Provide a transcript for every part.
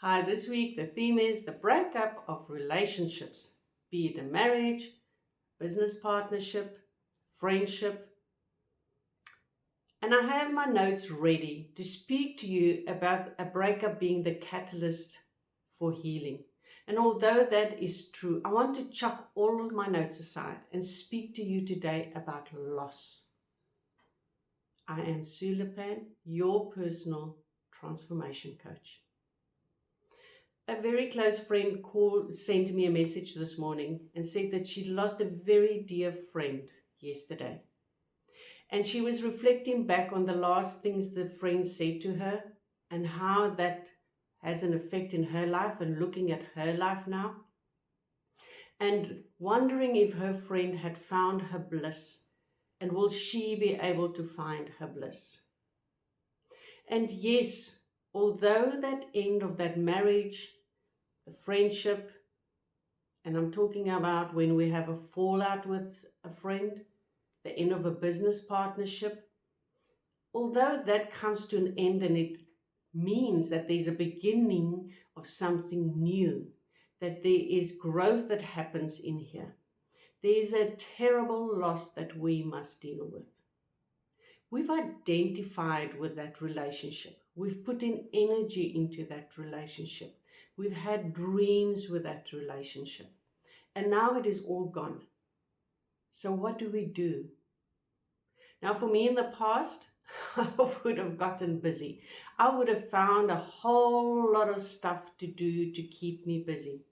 Hi, this week the theme is the breakup of relationships, be it a marriage, business partnership, friendship. And I have my notes ready to speak to you about a breakup being the catalyst for healing. And although that is true, I want to chuck all of my notes aside and speak to you today about loss. I am Sue Lepan, your personal transformation coach. A very close friend sent me a message this morning and said that she lost a very dear friend yesterday. And she was reflecting back on the last things the friend said to her and how that has an effect in her life and looking at her life now. And wondering if her friend had found her bliss and will she be able to find her bliss. And yes, although that end of that marriage, the friendship, and I'm talking about when we have a fallout with a friend, the end of a business partnership, although that comes to an end and it means that there's a beginning of something new, that there is growth that happens in here. There's a terrible loss that we must deal with. We've identified with that relationship. We've put in energy into that relationship. We've had dreams with that relationship. And now it is all gone. So what do we do? Now for me in the past, I would have gotten busy. I would have found a whole lot of stuff to do to keep me busy.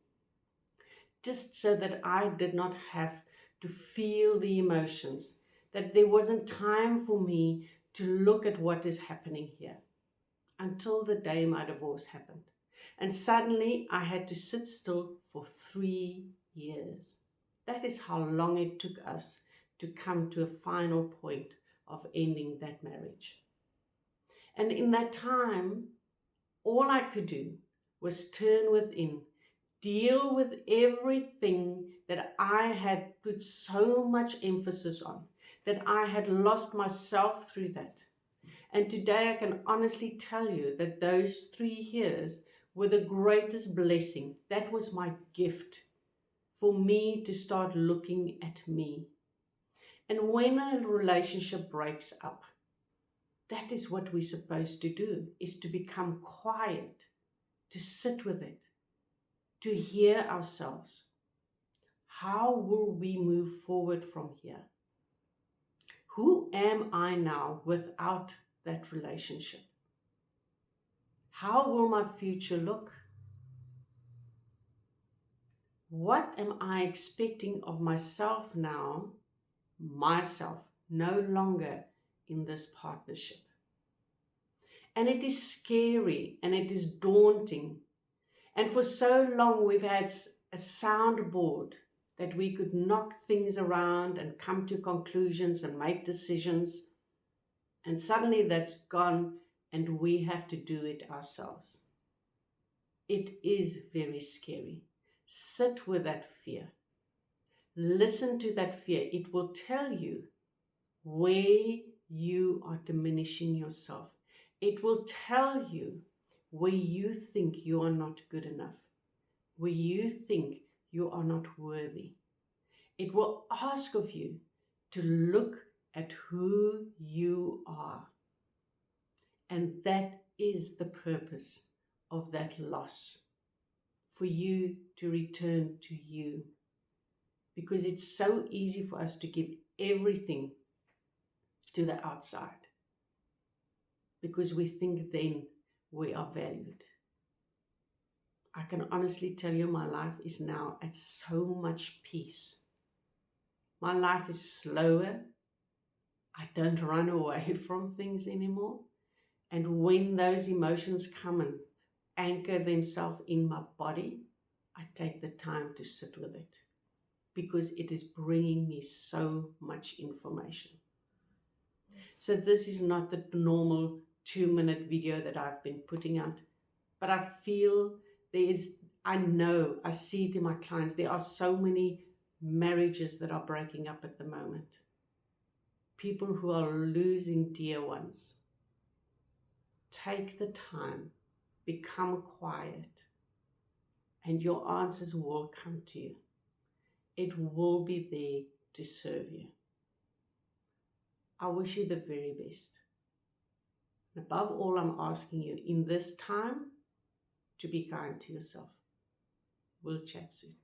Just so that I did not have to feel the emotions, that there wasn't time for me to look at what is happening here. Until the day my divorce happened. And suddenly I had to sit still for 3 years. That is how long it took us to come to a final point of ending that marriage. And in that time, all I could do was turn within, deal with everything that I had put so much emphasis on, that I had lost myself through that. And today I can honestly tell you that those 3 years were the greatest blessing. That was my gift for me to start looking at me. And when a relationship breaks up, that is what we're supposed to do, is to become quiet, to sit with it, to hear ourselves. How will we move forward from here? Who am I now without that relationship? How will my future look? What am I expecting of myself now, no longer in this partnership? And it is scary and it is daunting. And for so long we've had a soundboard that we could knock things around and come to conclusions and make decisions. And suddenly that's gone and we have to do it ourselves. It is very scary. Sit with that fear. Listen to that fear. It will tell you where you are diminishing yourself. It will tell you where you think you are not good enough, where you think you are not worthy. It will ask of you to look at who you are. And that is the purpose of that loss, for you to return to you. Because it's so easy for us to give everything to the outside, because we think then we are valued. I can honestly tell you my life is now at so much peace. My life is slower. I don't run away from things anymore. And when those emotions come and anchor themselves in my body, I take the time to sit with it, because it is bringing me so much information. So this is not the normal 2-minute video that I've been putting out, but I feel I see it in my clients. There are so many marriages that are breaking up at the moment. People who are losing dear ones. Take the time become quiet, and your answers will come to you. It will be there to serve you. I wish you the very best. Above all, I'm asking you in this time to be kind to yourself. We'll chat soon.